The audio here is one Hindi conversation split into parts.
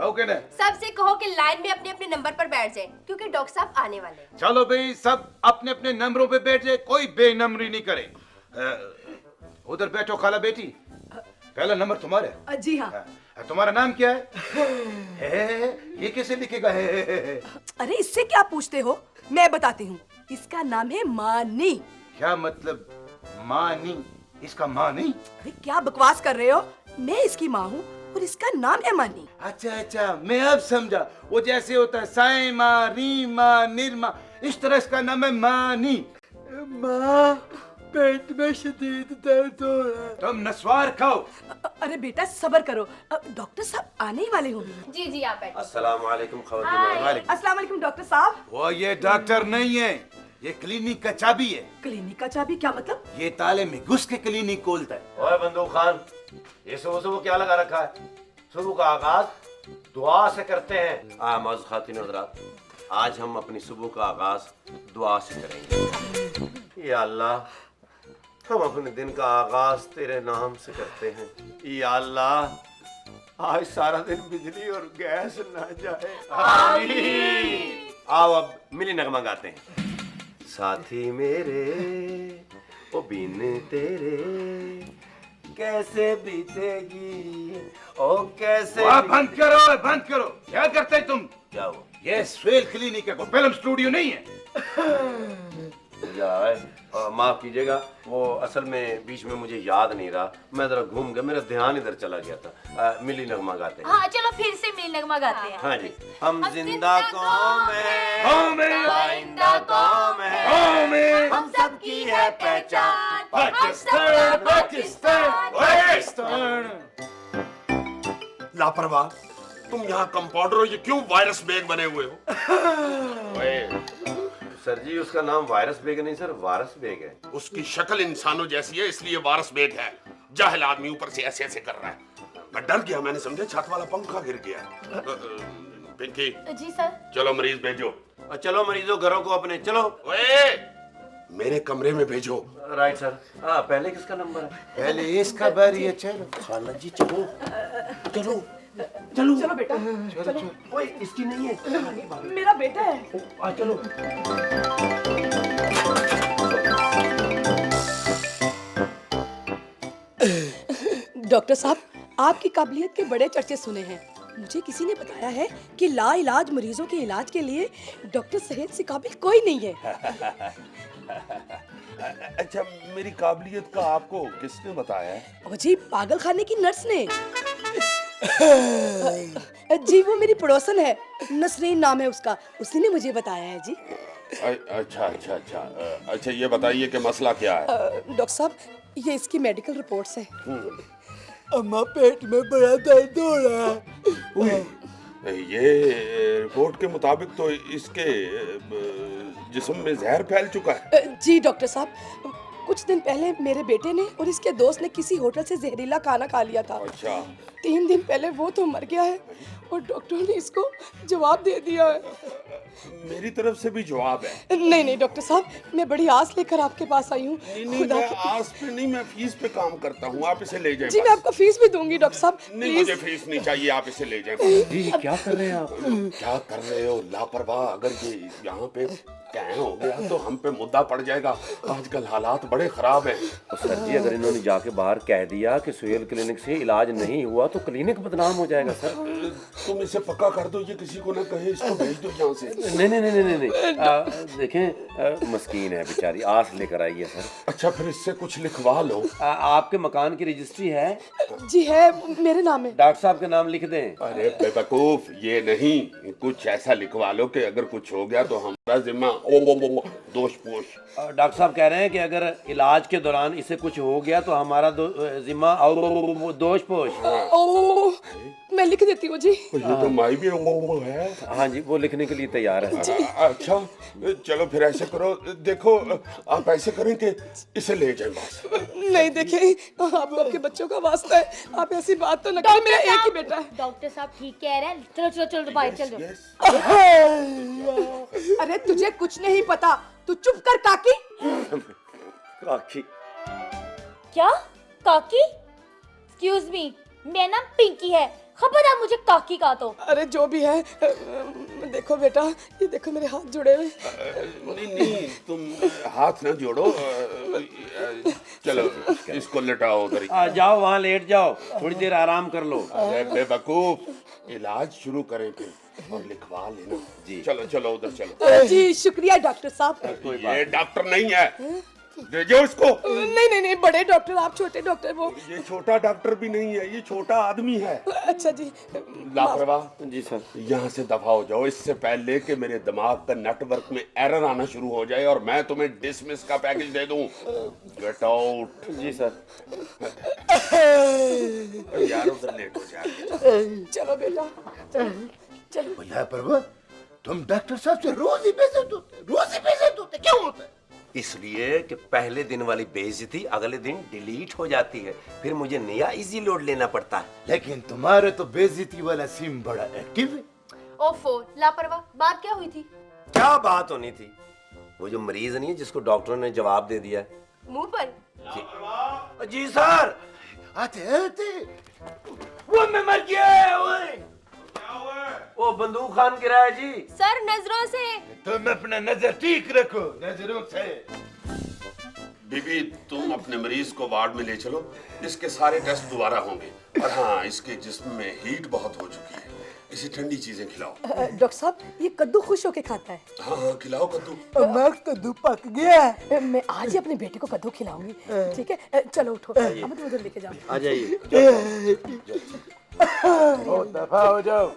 आओगे ना? सबसे कहो कि लाइन में अपने अपने नंबर पर बैठ जाए, क्योंकि डॉक्टर साहब आने वाले हैं। चलो भाई, सब अपने अपने नंबरों पे बैठ जाए, कोई बेनंबरी नहीं करे। उधर बैठो खाला बेटी, पहला नंबर तुम्हारा। जी हाँ। तुम्हारा नाम क्या है? ये कैसे लिखेगा? अरे इससे क्या पूछते हो, मैं बताती हूँ। इसका नाम है मानी। क्या मतलब मानी? इसका माँ नहीं? अरे क्या बकवास कर रहे हो, मैं इसकी माँ हूँ और इसका नाम है मानी। अच्छा अच्छा, मैं अब समझा। वो जैसे होता है साइमा, रीमा, निरमा, इस तरह इसका नाम है मानी। माँ, पेट में शदीद दर्द हो रहा है। तुम नस्वार खाओ। अरे बेटा सब्र करो, डॉक्टर साहब आने ही वाले होंगे। जी जी, आप बैठो। अस्सलाम वालेकुम अस्सलाम वालेकुम डॉक्टर साहब। वो ये डॉक्टर नहीं है, ये क्लिनिक का चाबी है। क्लिनिक का चाबी क्या मतलब? ये ताले में घुस के क्लिनिक खोलता है। ओए बंदूक खान, ये सुबह सुबह क्या लगा रखा है? सुबह का आगाज दुआ से करते हैं। मौजूद खातिन हज़रात, आज हम अपनी सुबह का आगाज दुआ से करेंगे। या अल्लाह, हम अपने दिन का आगाज तेरे नाम से करते हैं। या अल्लाह, आज सारा दिन बिजली और गैस ना जाए। आमीन। आओ अब मिली नगमा गाते हैं। साथी मेरे ओ बिन तेरे कैसे बीतेगी, ओ कैसे बंद करो, बंद करो। क्या करते हैं तुम? क्या हुआ? ये स्वेल क्लिनिक है, कोई फिल्म स्टूडियो नहीं है। माफ कीजिएगा, वो असल में बीच में मुझे याद नहीं रहा, मैं जरा घूम गया, मेरा ध्यान इधर चला गया था। मिली नगमा गाते हैं। हाँ चलो फिर से मिली नगमा गाते हैं। हाँ जी। हम जिंदा कौम है, कौम है, आइंदा कौम है, कौम है, हम सबकी है पहचान। पाकिस्तान, पाकिस्तान, पाकिस्तान। लापरवाह, तुम यहाँ कंपाउंडर हो, ये क्यों वायरस बेग बने हुए हो? सर जी, उसका नाम वायरस बेग नहीं सर, वारस बेग है। उसकी शक्ल इंसानों जैसी है, इसलिए वायरस बेग है। जाहिल आदमी ऊपर से ऐसे ऐसे कर रहा है। मैं डर गया, मैंने समझा छत वाला पंखा गिर गया। पिंकी, जी सर। चलो मरीज भेजो। चलो मरीजों, घरों को अपने चलो। ओए, मेरे कमरे में भेजो। Right sir. पहले किसका नंबर है? पहले इसका बारी है। चलो खाला जी चलो चलो चलो चलो बेटा, चलो। ओए, इसकी नहीं है, मेरा बेटा है। चलो। डॉक्टर साहब, आपकी काबिलियत के बड़े चर्चे सुने हैं। मुझे किसी ने बताया है कि लाइलाज मरीजों के इलाज के लिए डॉक्टर सहेद से काबिल कोई नहीं है। अच्छा, मेरी काबिलियत का आपको किसने बताया है? ओ जी, पागल खाने की नर्स ने। जी वो मेरी पड़ोसन है, नसरीन नाम है उसका, उसी ने मुझे बताया है जी। अच्छा अच्छा अच्छा अच्छा, ये बताइए कि मसला क्या है? डॉक्टर साहब, ये इसकी मेडिकल रिपोर्ट्स हैं। अम्मा, पेट में बड़ा दर्द हो रहा है। ये रिपोर्ट के मुताबिक तो इसके जिस्म में जहर फैल चुका है। जी डॉक्टर साहब, कुछ दिन पहले मेरे बेटे ने और इसके दोस्त ने किसी होटल से जहरीला खाना खा लिया था। अच्छा। 3 दिन पहले वो तो मर गया है और डॉक्टर ने इसको जवाब दे दिया है। मेरी तरफ से भी जवाब है। नहीं नहीं डॉक्टर साहब, मैं बड़ी आस लेकर आपके पास आई हूँ। नहीं, मैं आस पे नहीं, मैं फीस पे काम करता हूँ। आप इसे ले जाएं। जी मैं आपको फीस भी दूंगी डॉक्टर साहब। नहीं, मुझे फीस नहीं चाहिए, आप इसे ले जाएं। जी क्या कर रहे हैं आप? क्या कर रहे हो लापरवाह? अगर ये यहाँ पे कैं हो गया तो हम पे मुद्दा पड़ जाएगा। आजकल हालात बड़े खराब हैं। तो सर जी, अगर इन्होंने जाके बाहर कह दिया कि सुहेल क्लिनिक से इलाज नहीं हुआ तो क्लिनिक बदनाम हो जाएगा सर। तुम इसे पक्का कर दो, ये किसी को ना कहे, इसको भेज दो यहाँ से। नहीं नहीं नहीं नहीं नहीं, देखें, मस्कीन है बेचारी, आस लेकर आई है सर। अच्छा, फिर इससे कुछ लिखवा लो। आपके मकान की रजिस्ट्री है? जी है, मेरे नाम है। डॉक्टर साहब के नाम लिख दें। अरे बेवकूफ, ये नहीं, कुछ ऐसा लिखवा लो कि अगर कुछ हो गया तो हमारा जिम्मा दोष पोष। डॉक्टर साहब कह रहे हैं कि अगर इलाज के दौरान इसे कुछ हो गया तो हमारा जिम्मा और दोष पोष। ओह, मैं लिख देती हूँ जी। ये तो माई भी है। हाँ जी, वो लिखने के लिए तैयार है। अच्छा, चलो फिर ऐसे करो, देखो आप ऐसे करें कि इसे ले जाए बस। नहीं देखिए, आपको आपके बच्चों का वास्ता है, आप ऐसी बात तो न करें, मेरा एक ही बेटा है। डॉक्टर साहब ठीक कह रहे हैं, चलो चलो चलो बाहर चल जाओ। अरे तुझे कुछ नहीं पता, तू चुप कर काकी। काकी? क्या काकी? एक्सक्यूज मी, मेरा नाम पिंकी है, खबरदार मुझे काकी का तो। अरे जो भी है, देखो बेटा, ये देखो मेरे हाथ जुड़े हुए। नहीं तुम हाथ ना जोड़ो। चलो इसको लेटाओ उधर ही। जाओ वहाँ लेट जाओ, थोड़ी देर आराम कर लो। अरे बेवकूफ, इलाज शुरू करें फिर और लिखवा लेना जी। चलो चलो उधर चलो। जी शुक्रिया डॉक्टर साहब। ये डॉक्टर नहीं है, दे जाओ इसको। नहीं बड़े डॉक्टर, आप छोटे डॉक्टर। वो ये छोटा डॉक्टर भी नहीं है, ये छोटा आदमी है। अच्छा जी। लापरवाह। जी सर। यहाँ से दफा हो जाओ, इससे पहले कि मेरे दिमाग का नेटवर्क में एरर आना शुरू हो जाए और मैं तुम्हें डिसमिस का पैकेज दे दूं। Get out. जी सर। यार उधर लेट हो जाए। चलो बेटा चलो। भैया परवा, तुम डॉक्टर साहब से रोज ही बेइज्जत होते क्यों होता है? इसलिए कि पहले दिन वाली बेइज्जती अगले दिन डिलीट हो जाती है, फिर मुझे नया इजी लोड लेना पड़ता है। लेकिन तुम्हारे तो बेइज्जती वाला सिम बड़ा एक्टिव है। ओफो लापरवाह, बात क्या हुई थी? क्या बात होनी थी? वो जो मरीज नहीं है जिसको डॉक्टरों ने जवाब दे दिया है। मुंह पर? जी सर। आते वो मैं मर गया। वो बंदूक खान गिरा है जी। सर नजरों से। तुम अपना नजर ठीक रखो, नजरों से। बीबी तुम अपने मरीज को वार्ड में ले चलो, इसके सारे टेस्ट दोबारा होंगे। और हाँ, इसके जिस्म में हीट बहुत हो चुकी है, इसे ठंडी चीजें खिलाओ। डॉक्टर साहब, ये कद्दू खुश होके खाता है। हाँ हाँ खिलाओ कद्दू। अम्मा कद्दू पक गया है। मैं आज ही अपने बेटे को कद्दू खिलाऊंगी। ठीक है चलो उठो, अब तुम उधर लेके जाओ। आ जाइए। दफा हो जाओ।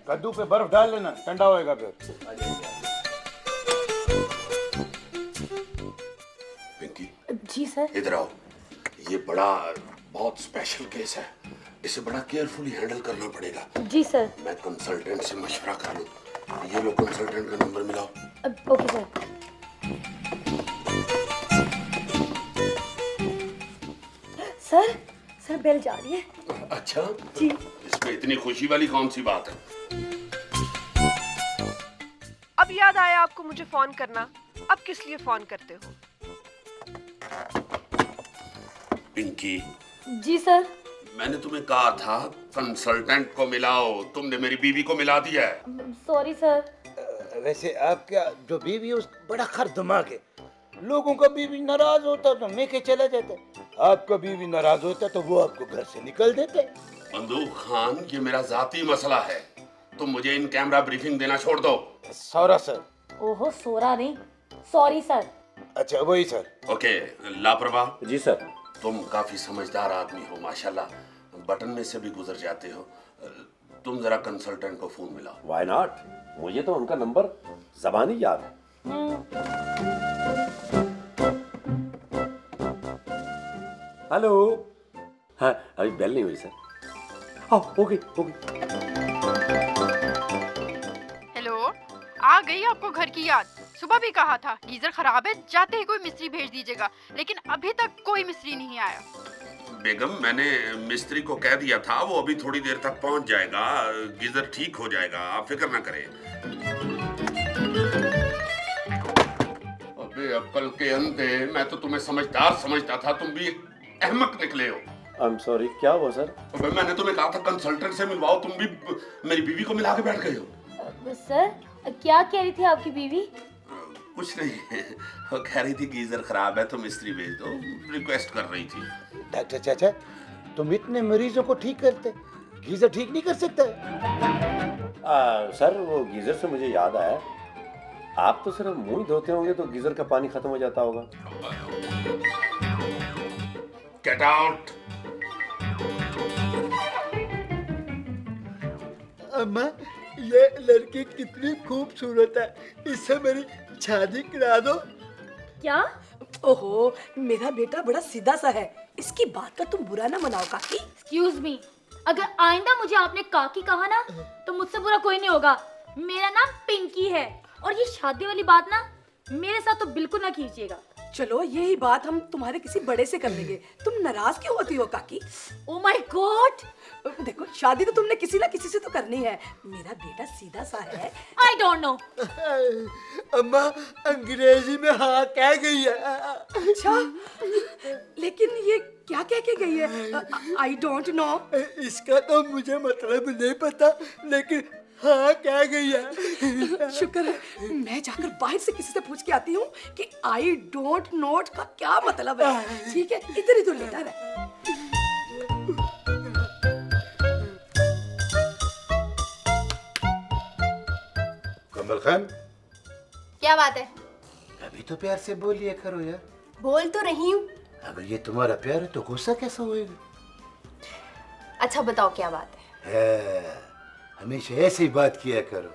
कद्दू पे बर्फ डाल लेना, ठंडा होएगा फिर। पिंकी जी सर। इधर आओ। ये बड़ा बहुत स्पेशल केस है, इसे बड़ा केयरफुली हैंडल करना पड़ेगा। जी सर। मैं कंसल्टेंट से मशवरा कर लूं। ये लो कंसल्टेंट का नंबर मिलाओ। Okay sir. सर बेल जा रही है। अच्छा जी। इसमें इतनी खुशी वाली कौन सी बात है? अब याद आया आपको मुझे फोन करना। अब किस लिए फोन करते हो? पिंकी, जी सर। मैंने तुम्हें कहा था कंसल्टेंट को मिलाओ, तुमने मेरी बीवी को मिला दिया है। Sorry sir. वैसे आपका जो बीवी है उसका बड़ा खर दिमाग है। लोगों का बीवी नाराज होता तो मेके चला जाता, आपका बीवी नाराज होता तो वो आपको घर से निकल देते। बंदूक खान, ये मेरा जाती मसला है, तुम मुझे इन कैमरा ब्रीफिंग देना छोड़ दो। Sorry sir. ओहो सोरा नहीं, सॉरी सर। अच्छा वही सर। ओके लापरवाह। जी सर। तुम काफी समझदार आदमी हो माशाल्लाह, बटन में से भी गुजर जाते हो। तुम जरा कंसल्टेंट को फोन मिलाओ। व्हाई नॉट, मुझे तो उनका नंबर ज़बानी याद है। हेलो। हाँ अभी बेल नहीं हुई सर। हाँ हो गई। हेलो, आ गई आपको घर की याद? सुबह भी कहा था गीजर खराब है, जाते ही कोई मिस्त्री भेज दीजिएगा, लेकिन अभी तक कोई मिस्त्री नहीं आया। बेगम, मैंने मिस्त्री को कह दिया था, वो अभी थोड़ी देर तक पहुंच जाएगा, गीजर ठीक हो जाएगा, आप फिक्र ना करें। अबे अक्ल के अंधे, मैं तो तुम्हें समझदार समझता था, तुम भी अहमक निकले हो। आई एम सॉरी, क्या हुआ सर? अबे मैंने तुम्हें कहा था कंसल्टेंट से मिलवाओ, तुम भी मेरी बीवी को मिला के बैठ गए हो। सर क्या कह रही थी आपकी बीवी? कुछ नहीं, वो कह रही थी गीजर खराब है तो मिस्त्री भेज दो, रिक्वेस्ट कर रही थी। डॉक्टर चाचा, तुम इतने मरीजों को ठीक करते, गीजर ठीक नहीं कर सकते? सर वो गीजर से मुझे याद आया, आप तो सिर्फ मुंह ही धोते होंगे तो गीजर का पानी खत्म हो जाता होगा। Get out. अम्मा ये लड़की कितनी खूबसूरत है, इससे मेरी शादी करा दो। क्या? ओहो मेरा बेटा बड़ा सीधा सा है, इसकी बात का तुम बुरा ना मनाओ काकी। एक्सक्यूज मी, अगर आइंदा मुझे आपने काकी कहा ना तो मुझसे बुरा कोई नहीं होगा। मेरा नाम पिंकी है और ये शादी वाली बात ना मेरे साथ तो बिल्कुल ना कीजिएगा। चलो यही बात हम तुम्हारे किसी बड़े से कर लेंगे, तुम नाराज क्यों होती हो काकी? ओ माय गॉड, देखो शादी तो तुमने किसी ना किसी से तो करनी है, मेरा बेटा सीधा सा है। I don't know. अम्मा अंग्रेजी में हाँ कह गई है। अच्छा लेकिन ये क्या कह के गई है? I don't know. इसका तो मुझे मतलब नहीं पता, लेकिन हाँ क्या गई है। शुक्र है मैं जाकर बाहर से किसी से पूछ के आती हूँ कि आई डोंट नोट का क्या मतलब है। ठीक है, इधर इधर लेटा रहे। कमल खान, क्या बात है? अभी तो प्यार से बोल लिया करो यार। बोल तो रही हूँ। अगर ये तुम्हारा प्यार है तो गुस्सा कैसा होएगा? अच्छा बताओ क्या बात है? हमेशा ऐसे ही बात किया करो।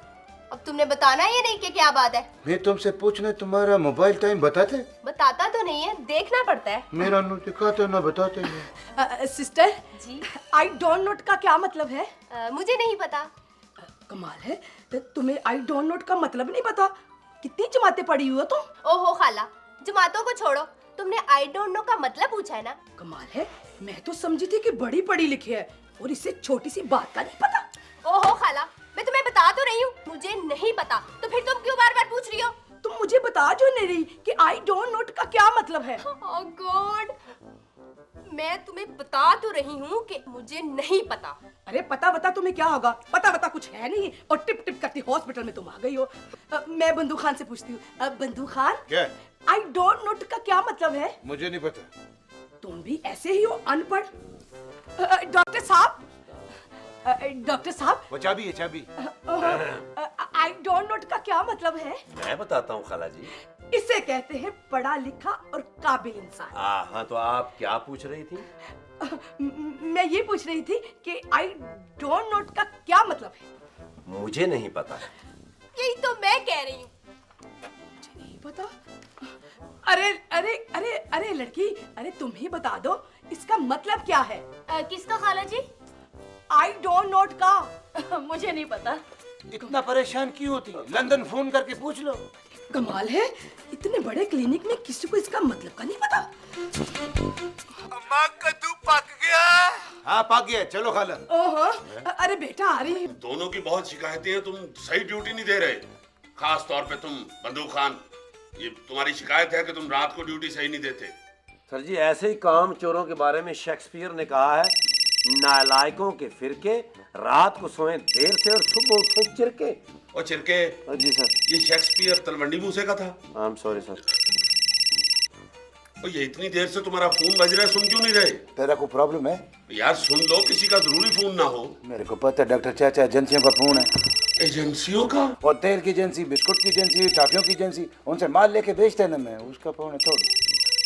अब तुमने बताना ये नहीं कि क्या बात है। मैं तुमसे पूछना, तुम्हारा मोबाइल टाइम बताते? बताता तो नहीं है, देखना पड़ता है। मेरा नो दिखाते ना बताते हैं। Sister ji I don't note का क्या मतलब है? मुझे नहीं पता। कमाल है, तुम्हें आई डोंट नोट का मतलब नहीं पता? कितनी जमातें पढ़ी हुई हो तुम? ओहो खाला, जमातों को छोड़ो, तुमने आई डोंट नो का मतलब पूछा है ना। कमाल है, मैं तो समझी थी कि बड़ी पढ़ी लिखी है और इससे छोटी सी बात का नहीं पता। ओहो खाला, मैं तुम्हें बता तो रही हूँ मुझे नहीं पता, तो फिर तुम क्यों बार बार पूछ रही हो? तुम मुझे बता जो नहीं रही कि आई डोंट नोट का क्या मतलब है। ओह गॉड, मैं तुम्हें बता तो रही हूँ कि मुझे नहीं पता। अरे पता बता तुम्हें क्या होगा, पता बता कुछ है नहीं और टिप टिप करती हॉस्पिटल में तुम आ गई हो। मैं बंदू खान से पूछती हूँ। बंदू खान, क्या? आई डोंट नोट का क्या मतलब है? मुझे नहीं पता। तुम भी ऐसे ही हो अनपढ़। डॉक्टर साहब, डॉक्टर साहब, वो चाबी है, चाबी। आई डोंट नोट का क्या मतलब है? मैं बताता हूँ खाला जी। इसे कहते हैं पढ़ा लिखा और काबिल इंसान। हाँ, तो आप क्या पूछ रही थी? मैं ये पूछ रही थी कि आई डोंट नोट का क्या मतलब है? मुझे नहीं पता। यही तो मैं कह रही हूँ। मुझे नहीं पता। अरे अरे अरे अरे लड़की, अरे तुम ही बता दो इसका मतलब क्या है? किसका खाला जी? आई डोंट नोट का। मुझे नहीं पता। इतना परेशान क्यों होती है? लंदन फोन करके पूछ लो। कमाल है, इतने बड़े क्लिनिक में किसी को इसका मतलब का नहीं पता। अम्मा कद्दू पक गया। हाँ पक गया, चलो खाला। ओहो, अरे बेटा आ रही है। दोनों की बहुत शिकायतें हैं, तुम सही ड्यूटी नहीं दे रहे। खास तौर पे तुम बंदूक खान, ये तुम्हारी शिकायत है कि तुम रात को ड्यूटी सही नहीं देते। सर जी, ऐसे ही काम चोरों के बारे में शेक्सपियर ने कहा है, नालायकों के फिरके रात को सोए देर से और सुबह उठे चिरके। और चिरके? जी सर। ये शेक्सपियर तलवंडी मूसे का था। I am sorry sir. और ये इतनी देर से तुम्हारा फोन बज रहा है, सुन क्यों नहीं रहे? तेरा कोई प्रॉब्लम है? यार सुन लो, किसी का जरूरी फोन ना हो। मेरे को पता है, डॉक्टर चाचा एजेंसियों का फोन है। एजेंसियों का? और तेल की एजेंसी, बिस्कुट की एजेंसी, टाफियों की एजेंसी, उनसे माल लेके बेचते ना, मैं उसका फोन है। थोड़ा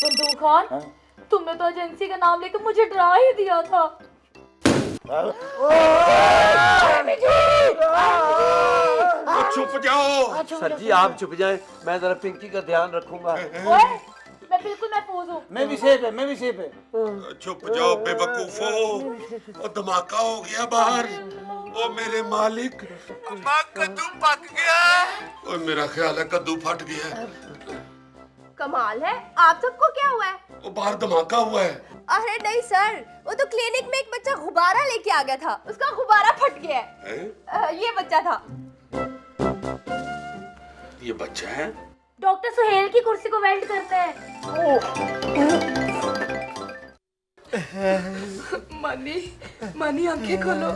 बंदूक खान, हाँ? तुमने तो एजेंसी का नाम लेकर मुझे डरा ही दिया था। चुप जाओ। सर जी आप चुप जाएं, मैं जरा पिंकी का ध्यान रखूंगा। ओए, मैं बिल्कुल महफूज हूँ। मैं भी सेफ है, मैं भी सेफ है। चुप जाओ बेवकूफो, और धमाका हो गया बाहर। ओ मेरे मालिक, अम्मा कद्दू पक गया। और मेरा ख्याल है कद्दू फट गया। कमाल है, आप सबको क्या हुआ है? वो बाहर धमाका हुआ है। अरे नहीं सर, वो तो क्लिनिक में एक बच्चा गुब्बारा लेके आ गया था, उसका गुब्बारा फट गया है। ये बच्चा था। ये बच्चा है? डॉक्टर सुहेल की कुर्सी को वेल्ड करते हैं। मानी, मानी आंखें खोलो,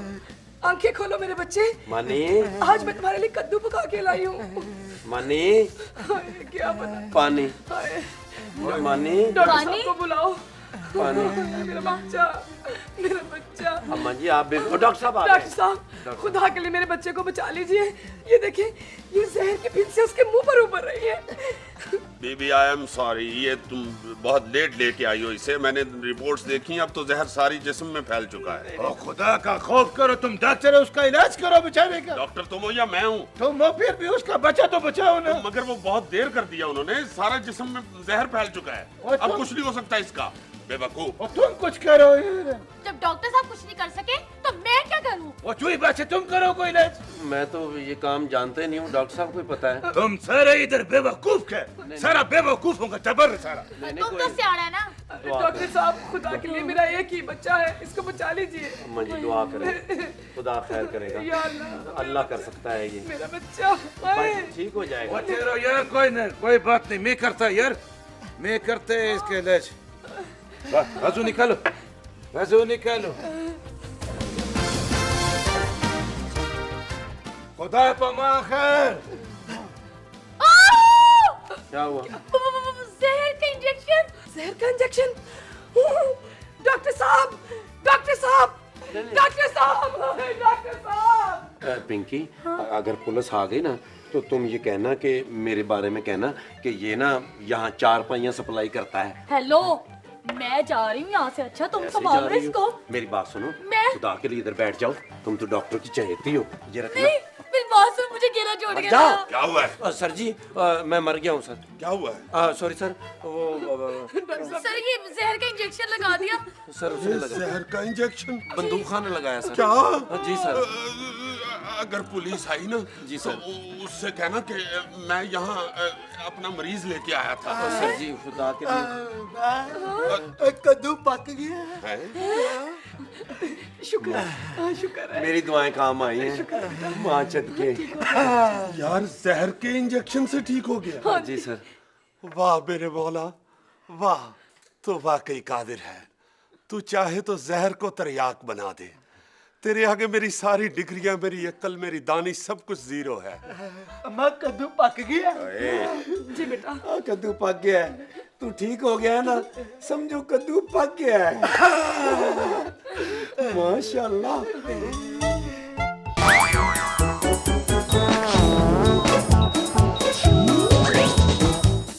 आंखें खोलो मेरे बच्चे। मनी, आज मैं तुम्हारे लिए कद्दू पका के लाई हूँ। मनी, क्या पता। पानी। हाय, मनी, डॉक्टर साहब को बुलाओ। पानी। मेरा बच्चा, मेरा बच्चा। अम्मा जी आप बिल्कुल। डॉक्टर साहब आ डॉक्टर गए। साहब, खुदा के लिए मेरे बच्चे को बचा लीजिए। ये देखिए, ये जहर की फिर से उसके मुंह पर ऊपर रही है। बेबी आई एम सॉरी, ये तुम बहुत लेट लेके आई हो इसे। मैंने रिपोर्ट्स देखी, अब तो जहर सारी जिस्म में फैल चुका है। ओ खुदा का खौफ करो, तुम डॉक्टर है, उसका इलाज करो बेचारे का। डॉक्टर तुम हो या मैं हूँ? तुम हो, फिर भी उसका बचा तो बचाओ ना। मगर वो बहुत देर कर दिया उन्होंने, सारा जिस्म में जहर फैल चुका है। और अब तुम? कुछ नहीं हो सकता इसका। बेवकूफ। और तुम कुछ करो यार। जब डॉक्टर साहब कुछ नहीं कर सके तो मैं क्या करूं? वो चुई बात है, तुम करो कोई इलाज। मैं तो ये काम जानते नहीं हूँ, डॉक्टर साहब को ही पता है। तुम सारे इधर बेवकूफ है, सारा बेवकूफों का टबर है सारा। तुम तो सियाना है ना। डॉक्टर साहब, खुदा के लिए मेरा एक ही बच्चा है, इसको बचा लीजिए। अम्मा जी दुआ करें, खुदा खैर करेगा। या अल्लाह, अल्लाह कर सकता है ये। मेरा बच्चा। हाय। ठीक हो जाएगा। वो तेरो यार, कोई नहीं, कोई बात नहीं, मैं करता यार, मैं करते इसके इलाज। बाजू निकालो। वजू निकालो। खुदा पमा खैर। क्या हुआ? जहर का इंजेक्शन। जहर का इंजेक्शन। डॉक्टर साहब, डॉक्टर साहब, डॉक्टर साहब, डॉक्टर साहब। पिंकी, अगर पुलिस आ गई ना तो तुम ये कहना कि मेरे बारे में कहना कि ये ना यहाँ 4 पहियां सप्लाई करता है। हेलो, मैं जा रही हूँ यहाँ से। अच्छा तुम ऐसे संभाल जा लो रही हो? इसको। मेरी बात सुनो, मैं- खुदा के लिए इधर बैठ जाओ। तुम तो डॉक्टर की चहेती हो। ये रखना। नहीं, मेरी बात सुन, मुझे गिरा छोड़ के जा। ना। क्या हुआ है? सर जी, मैं मर गया हूँ सर। क्या हुआ है? सॉरी सर, वो सर ये जहर का इंजेक्शन लगा दिया। सर उसने लगा, जहर का इंजेक्शन? बंदूक खाने लगाया सर। क्या? जी सर। अगर पुलिस आई ना जी तो सर। उससे कहना कि मैं यहाँ अपना मरीज लेके आया था। सर जी खुदा के लिए। कद्दू पक गया। हैं? शुक्र है, शुक्र है। मेरी दुआएं काम आई हैं माँ चद के। यार जहर के इंजेक्शन से ठीक हो गया। हाँ जी सर। वाह मेरे मौला, वाह, तो वाकई कादिर है। तू चाहे तो जहर को तरियाक बना दे। तेरे आगे मेरी सारी डिग्रियां, मेरी अक्ल, मेरी दानी सब कुछ जीरो है। अम्मा कद्दू पक गया। जी बेटा। कद्दू पक गया है। तू ठीक हो गया है ना, समझो कद्दू पक गया है। माशाल्लाह।